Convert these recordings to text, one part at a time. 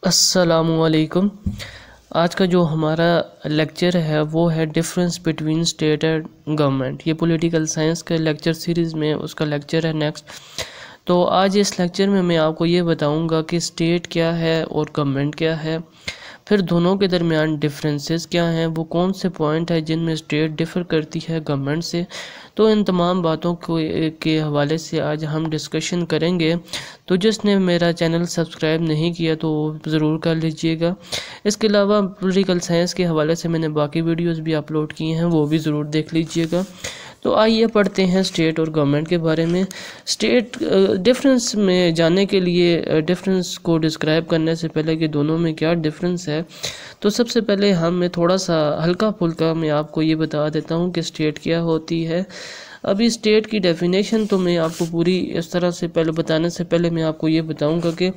अस्सलामुअलैकुम। आज का जो हमारा लेक्चर है वो है difference between state and government. ये पॉलिटिकल साइंस के लेक्चर सीरीज़ में उसका लेक्चर है नेक्स्ट। तो आज इस लेक्चर में मैं आपको ये बताऊंगा कि स्टेट क्या है और गवर्नमेंट क्या है, फिर दोनों के दरमियान डिफरेंसेस क्या हैं, वो कौन से पॉइंट है जिनमें स्टेट डिफ़र करती है गवर्नमेंट से। तो इन तमाम बातों को के हवाले से आज हम डिस्कशन करेंगे। तो जिसने मेरा चैनल सब्सक्राइब नहीं किया तो ज़रूर कर लीजिएगा। इसके अलावा पॉलिटिकल साइंस के हवाले से मैंने बाकी वीडियोस भी अपलोड किए हैं, वो भी ज़रूर देख लीजिएगा। तो आइए पढ़ते हैं स्टेट और गवर्नमेंट के बारे में। स्टेट डिफरेंस में जाने के लिए डिफरेंस को डिस्क्राइब करने से पहले कि दोनों में क्या डिफरेंस है, तो सबसे पहले मैं थोड़ा सा हल्का फुल्का मैं आपको ये बता देता हूँ कि स्टेट क्या होती है। अभी स्टेट की डेफिनेशन तो मैं आपको पूरी इस तरह से पहले बताने से पहले मैं आपको ये बताऊँगा कि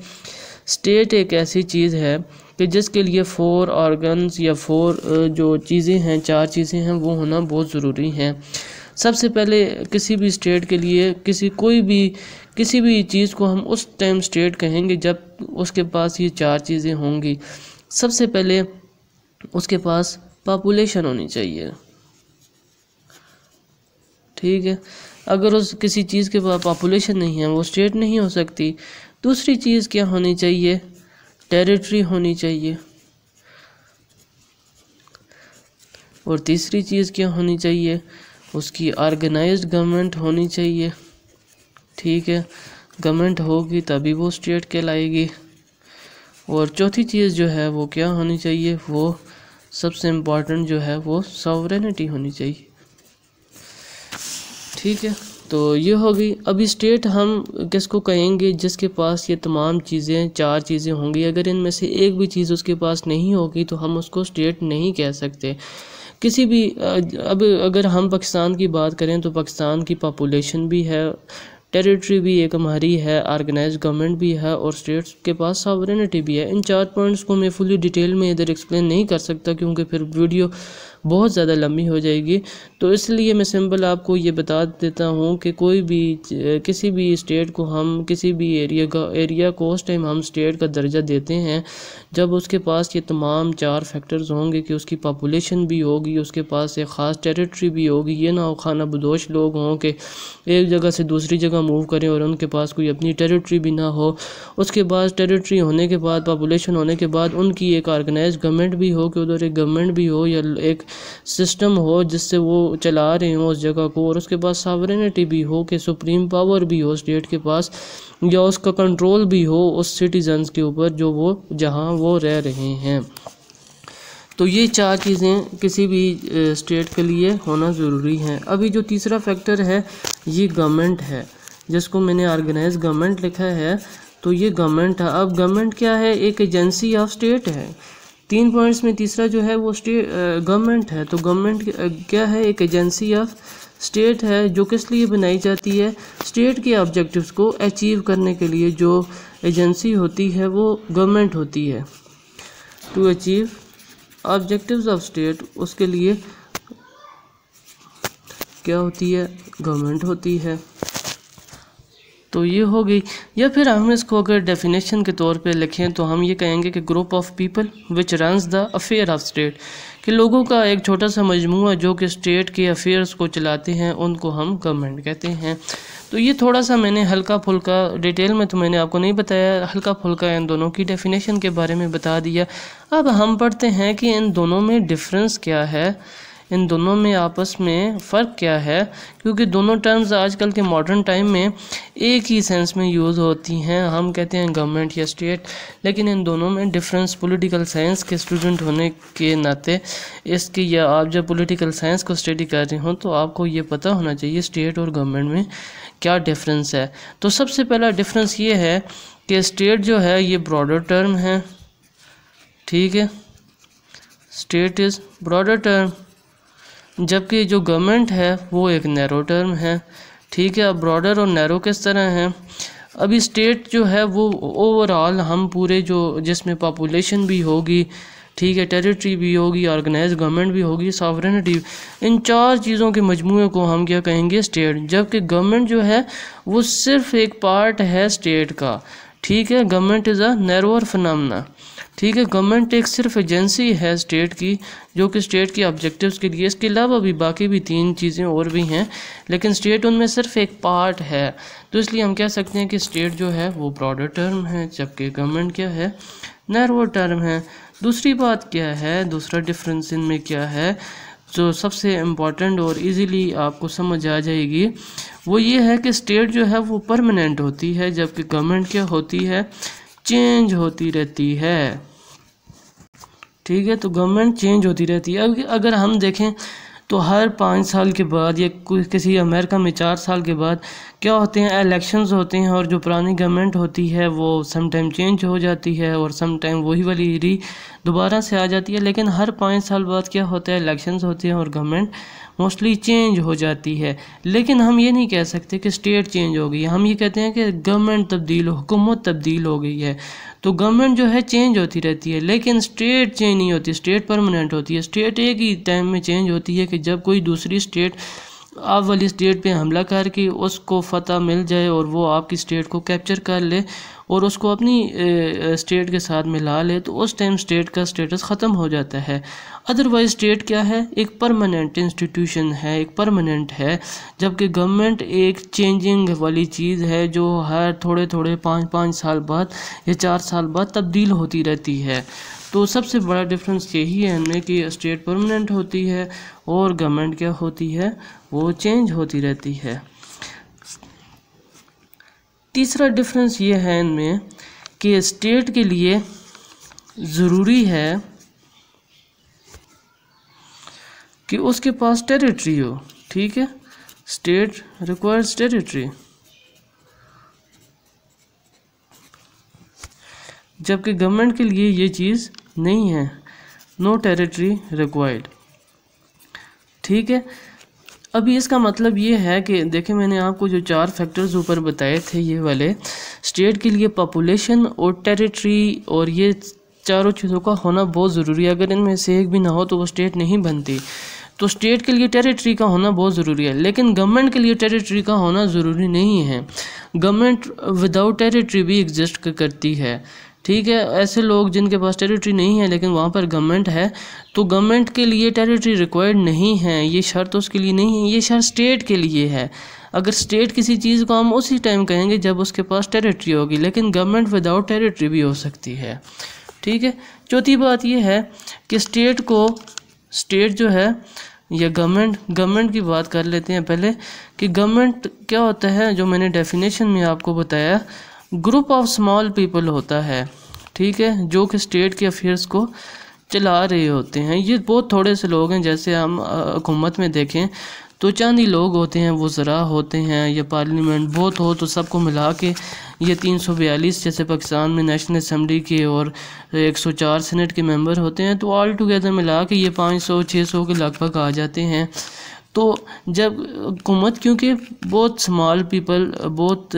स्टेट एक ऐसी चीज़ है कि जिसके लिए 4 ऑर्गन्स या 4 जो चीज़ें हैं, 4 चीज़ें हैं, वो होना बहुत ज़रूरी हैं। सबसे पहले किसी भी स्टेट के लिए किसी भी चीज़ को हम उस टाइम स्टेट कहेंगे जब उसके पास ये 4 चीज़ें होंगी। सबसे पहले उसके पास पॉपुलेशन होनी चाहिए, ठीक है। अगर उस किसी चीज़ के पास पॉपुलेशन नहीं है वो स्टेट नहीं हो सकती। दूसरी चीज़ क्या होनी चाहिए? टेरिटरी होनी चाहिए। और तीसरी चीज़ क्या होनी चाहिए? उसकी ऑर्गेनाइज्ड गवर्नमेंट होनी चाहिए, ठीक है। गवर्नमेंट होगी तभी वो स्टेट कहलाएगी। और चौथी चीज़ जो है वो क्या होनी चाहिए? वो सबसे इम्पोर्टेंट जो है वो सॉवरेनिटी होनी चाहिए, ठीक है। तो ये होगी। अभी स्टेट हम किसको कहेंगे? जिसके पास ये तमाम चीज़ें 4 चीज़ें होंगी। अगर इनमें से एक भी चीज़ उसके पास नहीं होगी तो हम उसको स्टेट नहीं कह सकते। किसी भी अब अगर हम पाकिस्तान की बात करें तो पाकिस्तान की पॉपुलेशन भी है, टेरिटरी भी एक हमारी है, ऑर्गेनाइज्ड गवर्नमेंट भी है और स्टेट्स के पास सॉवरेनिटी भी है। इन 4 पॉइंट्स को मैं फुली डिटेल में इधर एक्सप्लेन नहीं कर सकता क्योंकि फिर वीडियो बहुत ज़्यादा लंबी हो जाएगी। तो इसलिए मैं सिंपल आपको ये बता देता हूँ कि किसी भी स्टेट को हम किसी भी एरिया को उस टाइम हम स्टेट का दर्जा देते हैं जब उसके पास ये तमाम 4 फैक्टर्स होंगे कि उसकी पॉपुलेशन भी होगी, उसके पास एक ख़ास टेरिटरी भी होगी। ये ना हो खाना बदोश लोग हों कि एक जगह से दूसरी जगह मूव करें और उनके पास कोई अपनी टेरिटरी भी ना हो। उसके बाद टेरिटरी होने के बाद, पॉपुलेशन होने के बाद उनकी एक ऑर्गेनाइज्ड गवर्नमेंट भी हो कि उधर एक गवर्नमेंट भी हो या एक सिस्टम हो जिससे वो चला रहे हो उस जगह को। और उसके बाद सॉवरेनिटी भी हो कि सुप्रीम पावर भी हो स्टेट के पास या उसका कंट्रोल भी हो उस सिटीजन्स के ऊपर जो वो जहाँ वो रह रहे हैं। तो ये 4 चीज़ें किसी भी स्टेट के लिए होना ज़रूरी हैं। अभी जो तीसरा फैक्टर है ये गवर्नमेंट है, जिसको मैंने ऑर्गेनाइज गवर्नमेंट लिखा है। तो ये गवर्नमेंट है। अब गवर्नमेंट क्या है? एक एजेंसी ऑफ स्टेट है। 3 पॉइंट्स में तीसरा जो है वो स्टेट गवर्नमेंट है। तो गवर्नमेंट क्या है? एक एजेंसी ऑफ स्टेट है जो किस लिए बनाई जाती है? स्टेट के ऑब्जेक्टिव्स को अचीव करने के लिए जो एजेंसी होती है वो गवर्नमेंट होती है। To achieve objectives of state, उसके लिए क्या होती है? गवर्नमेंट होती है। तो ये हो गई। या फिर हम इसको अगर डेफिनेशन के तौर पे लिखें तो हम ये कहेंगे कि group of people which runs the affair of state, कि लोगों का एक छोटा सा मजमूआ जो कि स्टेट के अफेयर्स को चलाते हैं, उनको हम गवर्नमेंट कहते हैं। तो ये थोड़ा सा मैंने हल्का फुल्का, डिटेल में तो मैंने आपको नहीं बताया, हल्का फुल्का इन दोनों की डेफिनेशन के बारे में बता दिया। अब हम पढ़ते हैं कि इन दोनों में डिफरेंस क्या है, इन दोनों में आपस में फ़र्क क्या है। क्योंकि दोनों टर्म्स आजकल के मॉडर्न टाइम में एक ही सेंस में यूज़ होती हैं, हम कहते हैं गवर्नमेंट या स्टेट, लेकिन इन दोनों में डिफरेंस पॉलिटिकल साइंस के स्टूडेंट होने के नाते इसकी, या आप जब पॉलिटिकल साइंस को स्टडी कर रहे हो तो आपको ये पता होना चाहिए स्टेट और गवर्नमेंट में क्या डिफरेंस है। तो सबसे पहला डिफरेंस ये है कि स्टेट जो है ये ब्रॉडर टर्म है, ठीक है। स्टेट इज़ ब्रॉडर टर्म, जबकि जो गवर्नमेंट है वो एक नैरो टर्म है, ठीक है। अब ब्रॉडर और नैरो किस तरह हैं? अभी स्टेट जो है वो ओवरऑल हम पूरे जो जिसमें पॉपुलेशन भी होगी, ठीक है, टेरिटरी भी होगी, ऑर्गेनाइज्ड गवर्नमेंट भी होगी, सॉवरेनिटी, इन 4 चीज़ों के मजमूए को हम क्या कहेंगे? स्टेट। जबकि गवर्नमेंट जो है वो सिर्फ एक पार्ट है स्टेट का, ठीक है। Government is a narrower phenomena, ठीक है। गवर्नमेंट एक सिर्फ एजेंसी है स्टेट की, जो कि स्टेट के ऑब्जेक्टिव्स के लिए, इसके अलावा भी बाकी भी 3 चीज़ें और भी हैं, लेकिन स्टेट उनमें सिर्फ एक पार्ट है। तो इसलिए हम कह सकते हैं कि स्टेट जो है वो ब्रॉडर टर्म है, जबकि गवर्नमेंट क्या है, नैरो टर्म है। दूसरी बात क्या है, दूसरा डिफरेंस इनमें क्या है जो सबसे इम्पॉर्टेंट और इजीली आपको समझ आ जाएगी, वो ये है कि स्टेट जो है वो परमानेंट होती है, जबकि गवर्नमेंट क्या होती है, चेंज होती रहती है। ठीक है, तो गवर्नमेंट चेंज होती रहती है। अगर हम देखें तो हर 5 साल के बाद या किसी अमेरिका में 4 साल के बाद क्या होते हैं, इलेक्शंस होते हैं, और जो पुरानी गवर्नमेंट होती है वो सम टाइम चेंज हो जाती है और सम टाइम वही वाली दोबारा से आ जाती है। लेकिन हर 5 साल बाद क्या होता है, इलेक्शंस होते हैं और गवर्नमेंट मोस्टली चेंज हो जाती है। लेकिन हम ये नहीं कह सकते कि स्टेट चेंज हो गई है, हम ये कहते हैं कि गवर्नमेंट तब्दील, हुकूमत तब्दील हो गई है। तो गवर्नमेंट जो है चेंज होती रहती है, लेकिन स्टेट चेंज नहीं होती, स्टेट परमानेंट होती है। स्टेट एक ही टाइम में चेंज होती है कि जब कोई दूसरी स्टेट आप वाली स्टेट पे हमला करके उसको फतह मिल जाए और वो आपकी स्टेट को कैप्चर कर ले और उसको अपनी स्टेट के साथ मिला ले, तो उस टाइम स्टेट का स्टेटस ख़त्म हो जाता है। अदरवाइज स्टेट क्या है, एक परमानेंट इंस्टीट्यूशन है, एक परमानेंट है, जबकि गवर्नमेंट एक चेंजिंग वाली चीज़ है जो हर थोड़े 5-5 साल बाद या 4 साल बाद तब्दील होती रहती है। तो सबसे बड़ा डिफरेंस यही है इनमें कि स्टेट परमानेंट होती है और गवर्नमेंट क्या होती है, वो चेंज होती रहती है। तीसरा डिफरेंस ये है इनमें कि स्टेट के लिए ज़रूरी है कि उसके पास टेरिटरी हो। ठीक है, स्टेट रिक्वायर्स टेरिटरी, जबकि गवर्नमेंट के लिए ये चीज़ नहीं है, नो टेरिटरी रिक्वायर्ड। ठीक है, अभी इसका मतलब ये है कि देखें, मैंने आपको जो 4 फैक्टर्स ऊपर बताए थे ये वाले, स्टेट के लिए पॉपुलेशन और टेरिटरी और ये चारों चीज़ों का होना बहुत ज़रूरी है। अगर इनमें से एक भी ना हो तो वो स्टेट नहीं बनती। तो स्टेट के लिए टेरिटरी का होना बहुत ज़रूरी है, लेकिन गवर्नमेंट के लिए टेरिटरी का होना ज़रूरी नहीं है। गवर्नमेंट विदाउट टेरिटरी भी एग्जिस्ट करती है। ठीक है, ऐसे लोग जिनके पास टेरिटरी नहीं है लेकिन वहाँ पर गवर्नमेंट है, तो गवर्नमेंट के लिए टेरिटरी रिक्वायर्ड नहीं है, ये शर्त उसके लिए नहीं है, ये शर्त स्टेट के लिए है। अगर स्टेट किसी चीज़ को हम उसी टाइम कहेंगे जब उसके पास टेरिटरी होगी, लेकिन गवर्नमेंट विदाउट टेरिटरी भी हो सकती है। ठीक है, चौथी बात यह है कि स्टेट जो है या गवर्नमेंट की बात कर लेते हैं पहले कि गवर्नमेंट क्या होता है, जो मैंने डेफिनेशन में आपको बताया, ग्रुप ऑफ स्मॉल पीपल होता है। ठीक है, जो कि स्टेट के अफेयर्स को चला रहे होते हैं। ये बहुत थोड़े से लोग हैं, जैसे हम हुकूमत में देखें तो चंद ही लोग होते हैं, वो ज़रा होते हैं, या पार्लियामेंट बहुत हो तो सबको मिला के ये 342 जैसे पाकिस्तान में नेशनल असम्बली के और 104 सेनेट के मेंबर होते हैं, तो ऑल टुगेदर मिला के ये 500-600 के लगभग आ जाते हैं। तो जब हुकूमत, क्योंकि बहुत स्मॉल पीपल, बहुत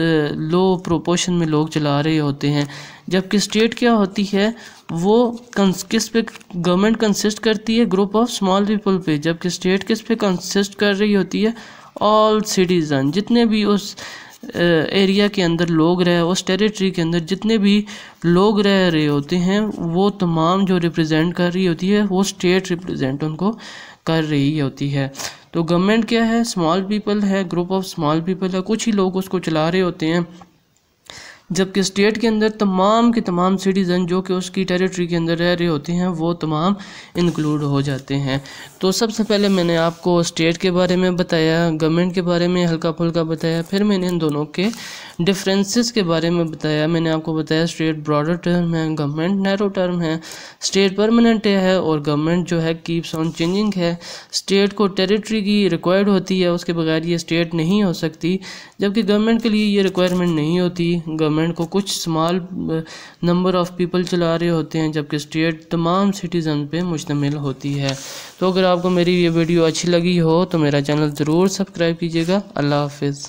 लो प्रोपोर्शन में लोग चला रहे होते हैं, जबकि स्टेट क्या होती है, वो किस पे गवर्नमेंट कंसिस्ट करती है, ग्रुप ऑफ स्मॉल पीपल पे, जबकि स्टेट किस पे कंसिस्ट कर रही होती है, ऑल सिटीज़न, जितने भी उस एरिया के अंदर लोग रहे, उस टेरिटरी के अंदर जितने भी लोग रह रहे होते हैं, वो तमाम जो रिप्रेजेंट कर रही होती है, वो स्टेट रिप्रेजेंट उनको कर रही होती है। तो गवर्नमेंट क्या है, स्मॉल पीपल है, ग्रुप ऑफ स्मॉल पीपल है, कुछ ही लोग उसको चला रहे होते हैं, जबकि स्टेट के अंदर तमाम के तमाम सिटीज़न जो कि उसकी टेरिटरी के अंदर रह रहे होते हैं वो तमाम इंक्लूड हो जाते हैं। तो सबसे पहले मैंने आपको स्टेट के बारे में बताया, गवर्नमेंट के बारे में हल्का फुल्का बताया, फिर मैंने इन दोनों के डिफरेंसेस के बारे में बताया। मैंने आपको बताया स्टेट ब्रॉडर टर्म है, गवर्नमेंट नैरो टर्म है, स्टेट परमानेंट है और गवर्नमेंट जो है कीप्स ऑन चेंजिंग है। स्टेट को टेरिटरी की रिक्वायर्ड होती है, उसके बगैर ये स्टेट नहीं हो सकती, जबकि गवर्नमेंट के लिए ये रिक्वायरमेंट नहीं होती। गवर्नमेंट को कुछ स्मॉल नंबर ऑफ पीपल चला रहे होते हैं, जबकि स्टेट तमाम सिटीज़न पे मुश्तमिल होती है। तो अगर आपको मेरी ये वीडियो अच्छी लगी हो तो मेरा चैनल ज़रूर सब्सक्राइब कीजिएगा। अल्लाह हाफिज़।